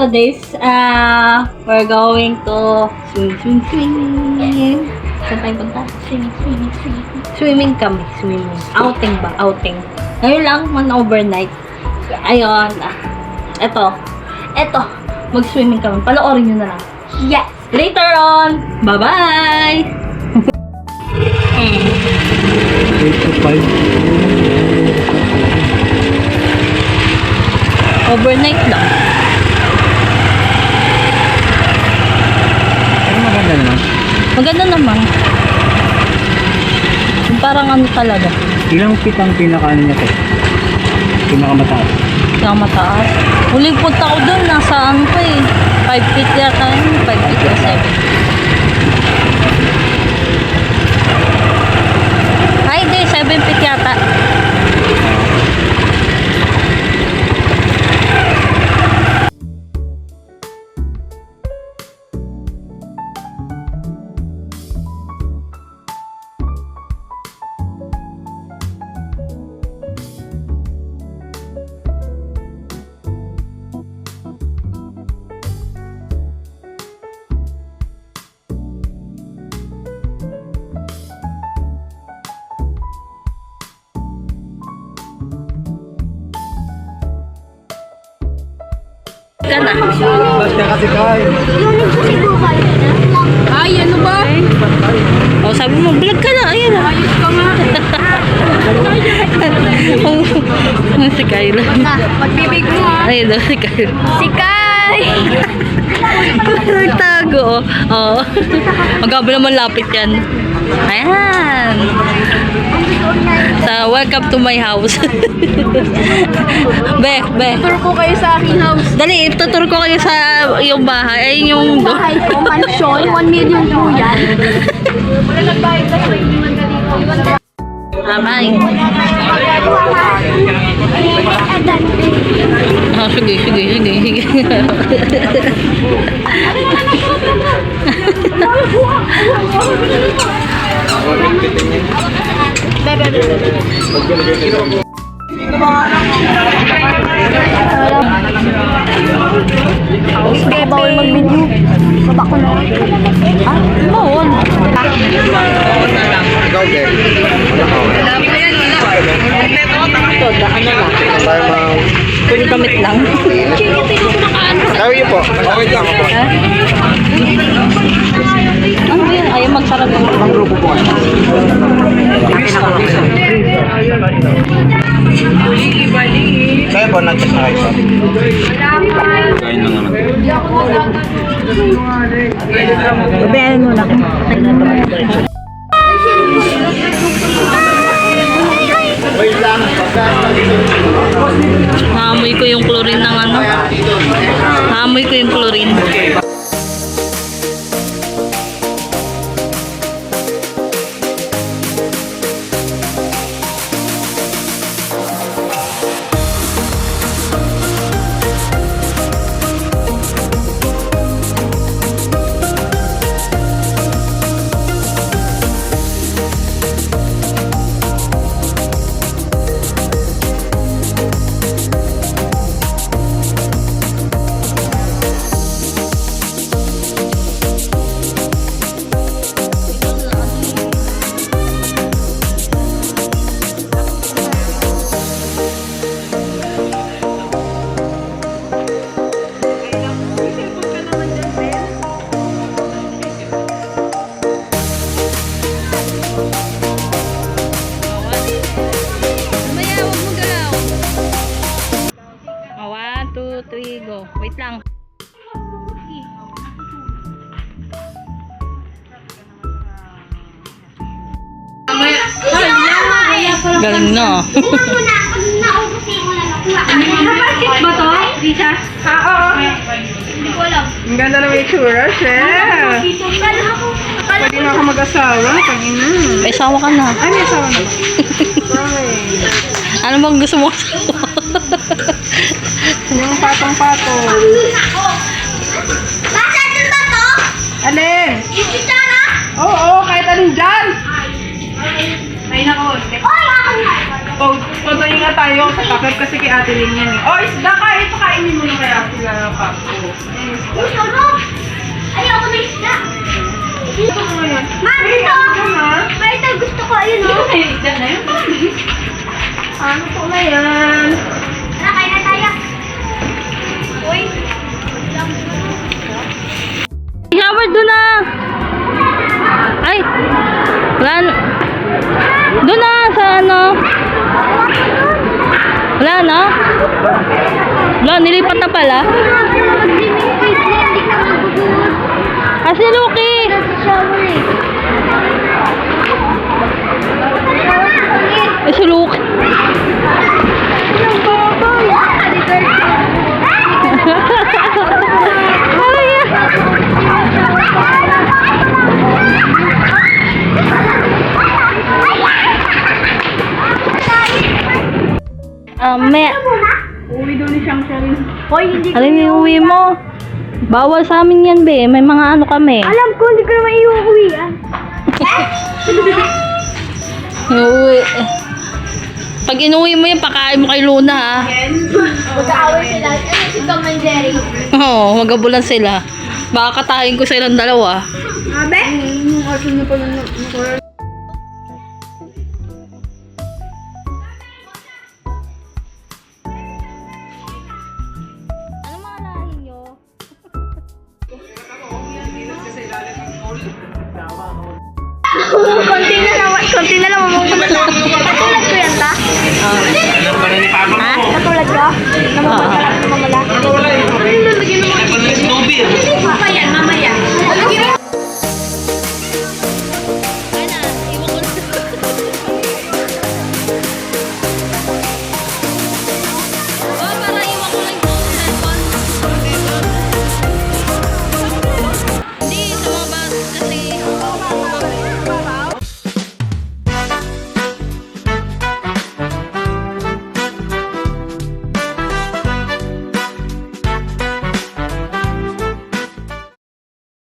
nowadays, we're going to swim. Saan tayo punta? Swimming kami. Outing ba? Outing. Ngayon lang, overnight. Ayun. Eto. Mag-swimming kami. Panoorin nyo na lang. Yes! Later on! Bye-bye! 8 to 5. Overnight lang. Pero maganda naman. Maganda naman. Parang ano talaga. Ilang feet ang pinaka-ano niya to? Pinakamataas. Mataas. Huling punta ko doon, nasa ano pa eh. 5 feet yata yun. 5 feet or 7. Ay, hindi. 7 feet yata. Ka na. Basta kasi kain. Ay, ano ba? Oh, sabi mo, vlog ka na. Ayan na. Ayos ka nga. Si Kyla. Magbibig mo ha. Ayun na, si Kyla. Si Kai! Nagtago. Oo. Magkaba naman lapit yan. Ayan. So, welcome to my house. Be. Tour ko kayo sa aking house. Dali, tutur ko kayo sa yung bahay. Ay, yung Bahay ko, mansion, 1 million po yan. Wala nagbayad na siya, hindi man ganito. Amay. Ah, sige. Bawal mag-video. Baba ko na. Bawal. Ikaw, Jen. Ito, daan na lang. Tayo mga... Kung kamit lang. Tayo yun po. Okay lang po. Ano yan? Ayaw magsarap ng Ang grupo po. Tayo po, nag-check na kayo. Kain lang naman. babayaran mo na. Wait lang. Naamoy ko yung chlorine ng ano. Naamoy ko yung chlorine. Go. Wait lang. Galing na. Bakit ba to? Risa? Oo. Hindi ko alam. Ang ganda ng itsura, chef. Pwede na ako mag-asawa. Pangina. May asawa ka na. Ay, may asawa na ba? Sorry. Ano bang gusto mo? Yung patong-patong. Basta din ba to? Alin? Yung kitara? Oo, kahit alin dyan. Ay, nako. Photo yung muna tayo sa packer kasi kay Ate Lynn yan eh. Oh, isda ka! Ito kainin mo na kaya sila Paco. Gusto mo? Ayoko na isda. Ito mo yan. Ma, Hey, ito! ano na? Ma, ito gusto ko. Ayun o. Isda na yun. Ano po na yan? Tara, kain na tayo. Uy. Howard, doon na! Ay! Wala na. Doon na, sa ano? Wala na? Wala, nilipat na pala. Kasi Luki! Eh, si Luki. Me, Uwi doon ni Siyang Siyang. Hoy, hindi ko. alam mo yung uwi mo? Bawal sa amin yan, be. May mga ano kami. Alam ko, hindi ko naman iuuwian. Uwi. Pag inuwi mo yan, pakain mo kay Luna, ha? Mag-aaway sila. Ano si Tom and Jerry? Oo, magabulan sila. Baka katayin ko sa ilang dalawa. Abe? Yung aso na pala na. Ano mga lahi nyo? Konti na lang mamamala. Katulad ko yan, ta? Ha? Katulad ko? Namamala. Oo. Namamala.